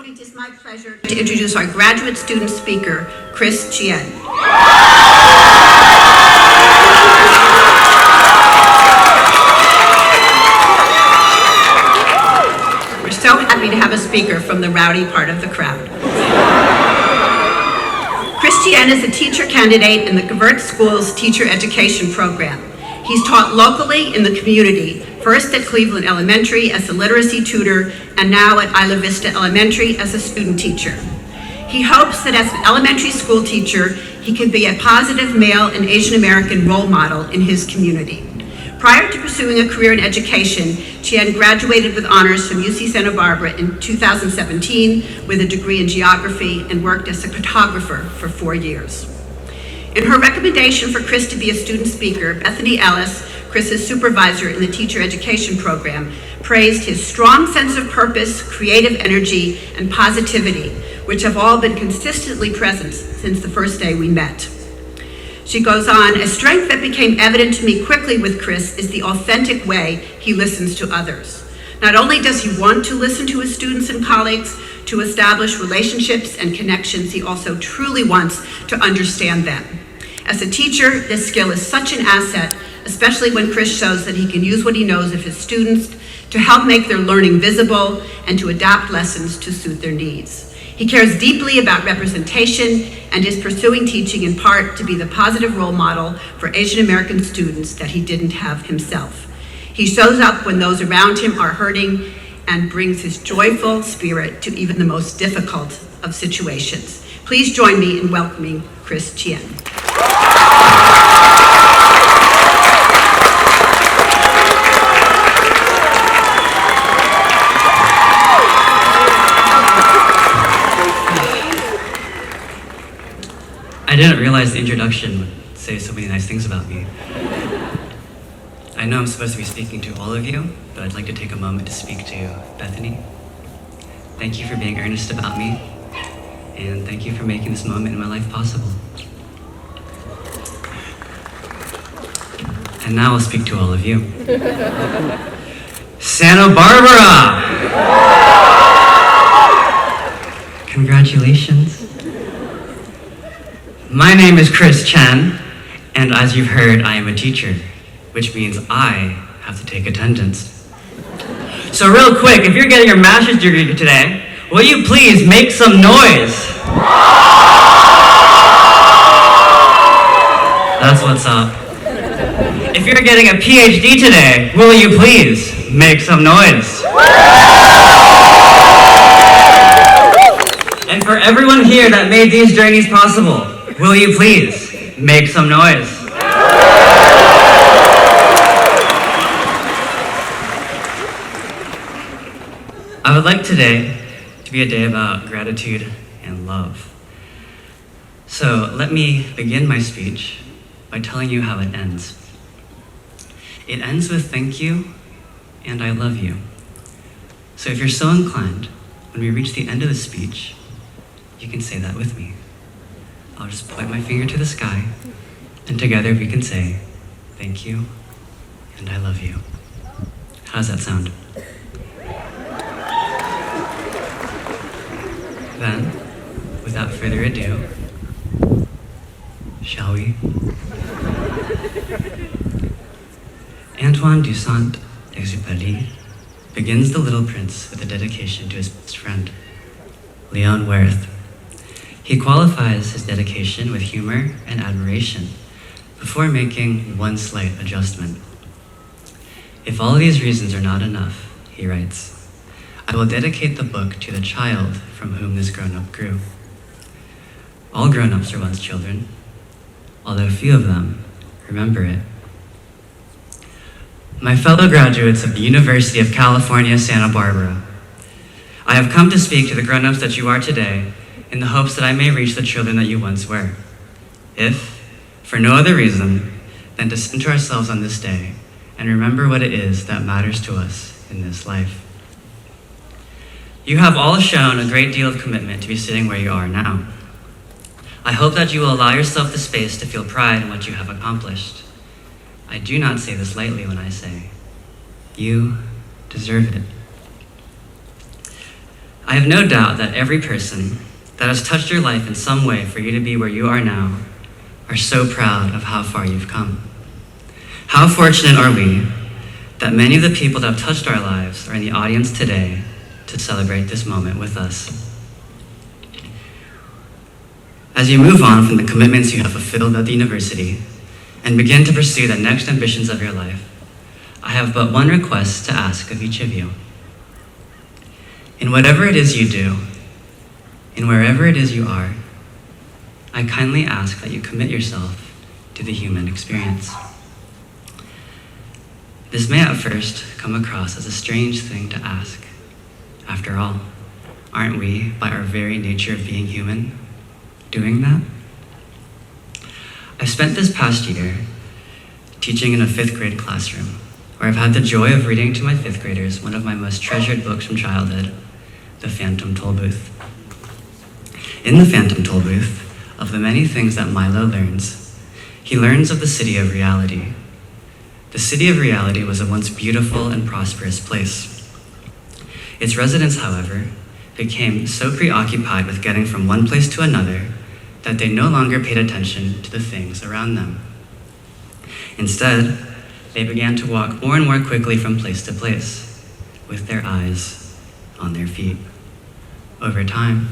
It is my pleasure to introduce our graduate student speaker, Chris Chien. We're so happy to have a speaker from the rowdy part of the crowd. Chris Chien is a teacher candidate in the Gevirtz School's teacher education program. He's taught locally in the community, first at Cleveland Elementary as a literacy tutor, and now at Isla Vista Elementary as a student teacher. He hopes that as an elementary school teacher, he can be a positive male and Asian American role model in his community. Prior to pursuing a career in education, Chien graduated with honors from UC Santa Barbara in 2017 with a degree in geography and worked as a photographer for 4 years. In her recommendation for Chris to be a student speaker, Bethany Ellis, Chris's supervisor in the teacher education program, praised his strong sense of purpose, creative energy, and positivity, which have all been consistently present since the first day we met. She goes on, a strength that became evident to me quickly with Chris is the authentic way he listens to others. Not only does he want to listen to his students and colleagues, to establish relationships and connections, he also truly wants to understand them. As a teacher, this skill is such an asset, especially when Chris shows that he can use what he knows of his students to help make their learning visible and to adapt lessons to suit their needs. He cares deeply about representation and is pursuing teaching in part to be the positive role model for Asian American students that he didn't have himself. He shows up when those around him are hurting and brings his joyful spirit to even the most difficult of situations. Please join me in welcoming Chris Chien. I didn't realize the introduction would say so many nice things about me. I know I'm supposed to be speaking to all of you, but I'd like to take a moment to speak to Bethany. Thank you for being earnest about me, and thank you for making this moment in my life possible. And now I'll speak to all of you. Santa Barbara! Congratulations. My name is Chris Chien, and as you've heard, I am a teacher, which means I have to take attendance. So real quick, if you're getting your master's degree today, will you please make some noise? That's what's up. If you're getting a PhD today, will you please make some noise? And for everyone here that made these journeys possible, will you please make some noise? I would like today to be a day about gratitude and love. So let me begin my speech by telling you how it ends. It ends with thank you and I love you. So if you're so inclined, when we reach the end of the speech, you can say that with me. I'll just point my finger to the sky, and together we can say, thank you, and I love you. How does that sound? Then, without further ado, shall we? Antoine de Saint-Exupéry begins The Little Prince with a dedication to his best friend, Leon Werth. He qualifies his dedication with humor and admiration before making one slight adjustment. If all these reasons are not enough, he writes, I will dedicate the book to the child from whom this grown-up grew. All grown-ups are once children, although few of them remember it. My fellow graduates of the University of California, Santa Barbara, I have come to speak to the grown-ups that you are today in the hopes that I may reach the children that you once were, if, for no other reason than to center ourselves on this day and remember what it is that matters to us in this life. You have all shown a great deal of commitment to be sitting where you are now. I hope that you will allow yourself the space to feel pride in what you have accomplished. I do not say this lightly when I say, you deserve it. I have no doubt that every person that has touched your life in some way for you to be where you are now are so proud of how far you've come. How fortunate are we that many of the people that have touched our lives are in the audience today to celebrate this moment with us. As you move on from the commitments you have fulfilled at the university and begin to pursue the next ambitions of your life, I have but one request to ask of each of you. In whatever it is you do, in wherever it is you are, I kindly ask that you commit yourself to the human experience. This may at first come across as a strange thing to ask. After all, aren't we, by our very nature of being human, doing that? I've spent this past year teaching in a 5th grade classroom, where I've had the joy of reading to my 5th graders one of my most treasured books from childhood, The Phantom Tollbooth. In The Phantom Tollbooth, of the many things that Milo learns, he learns of the city of reality. The city of reality was a once beautiful and prosperous place. Its residents, however, became so preoccupied with getting from one place to another that they no longer paid attention to the things around them. Instead, they began to walk more and more quickly from place to place, with their eyes on their feet. Over time,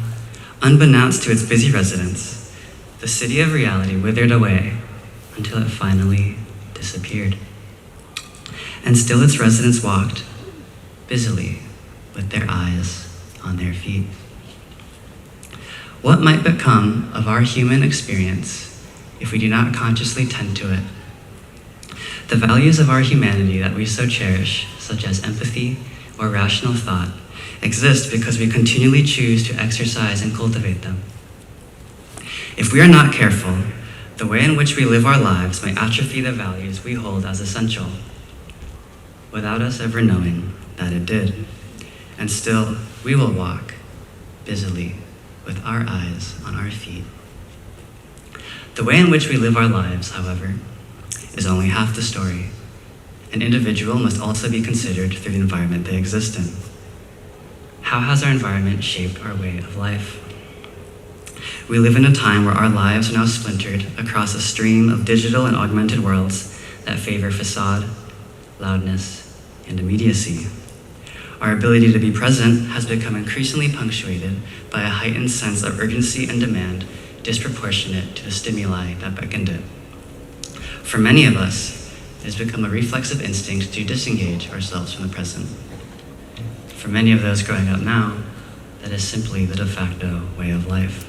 unbeknownst to its busy residents, the city of reality withered away until it finally disappeared. And still its residents walked busily with their eyes on their feet. What might become of our human experience if we do not consciously tend to it? The values of our humanity that we so cherish, such as empathy or rational thought, exist because we continually choose to exercise and cultivate them. If we are not careful, the way in which we live our lives may atrophy the values we hold as essential, without us ever knowing that it did. And still, we will walk busily with our eyes on our feet. The way in which we live our lives, however, is only half the story. An individual must also be considered through the environment they exist in. How has our environment shaped our way of life? We live in a time where our lives are now splintered across a stream of digital and augmented worlds that favor facade, loudness, and immediacy. Our ability to be present has become increasingly punctuated by a heightened sense of urgency and demand disproportionate to the stimuli that beckoned it. For many of us, it has become a reflexive instinct to disengage ourselves from the present. For many of those growing up now, that is simply the de facto way of life.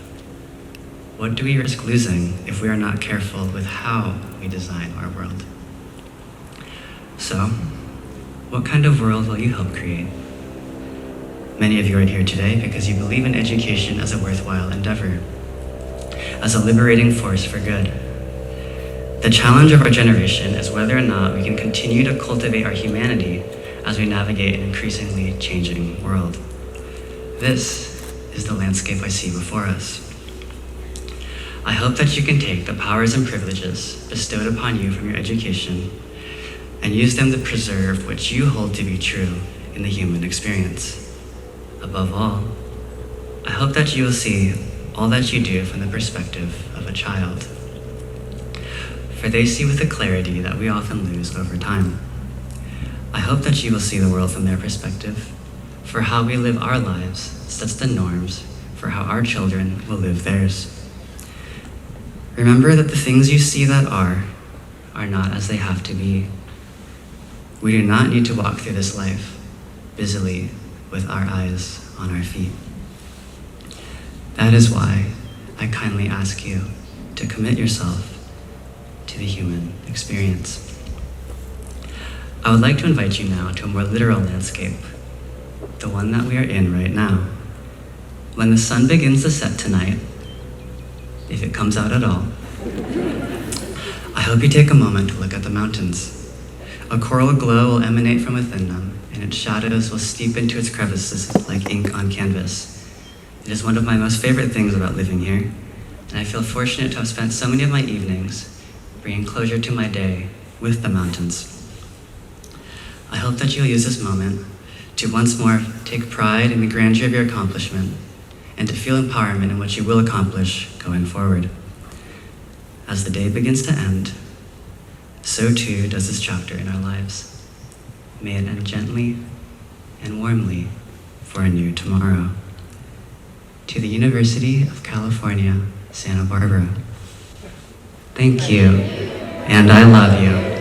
What do we risk losing if we are not careful with how we design our world? So, what kind of world will you help create? Many of you are here today because you believe in education as a worthwhile endeavor, as a liberating force for good. The challenge of our generation is whether or not we can continue to cultivate our humanity as we navigate an increasingly changing world. This is the landscape I see before us. I hope that you can take the powers and privileges bestowed upon you from your education and use them to preserve what you hold to be true in the human experience. Above all, I hope that you will see all that you do from the perspective of a child. For they see with a clarity that we often lose over time. I hope that you will see the world from their perspective, for how we live our lives sets the norms for how our children will live theirs. Remember that the things you see that are not as they have to be. We do not need to walk through this life busily with our eyes on our feet. That is why I kindly ask you to commit yourself to the human experience. I would like to invite you now to a more literal landscape, the one that we are in right now. When the sun begins to set tonight, if it comes out at all, I hope you take a moment to look at the mountains. A coral glow will emanate from within them, and its shadows will steep into its crevices like ink on canvas. It is one of my most favorite things about living here, and I feel fortunate to have spent so many of my evenings bringing closure to my day with the mountains. I hope that you'll use this moment to once more take pride in the grandeur of your accomplishment, and to feel empowerment in what you will accomplish going forward. As the day begins to end, so too does this chapter in our lives. May it end gently and warmly for a new tomorrow. To the University of California, Santa Barbara. Thank you, and I love you.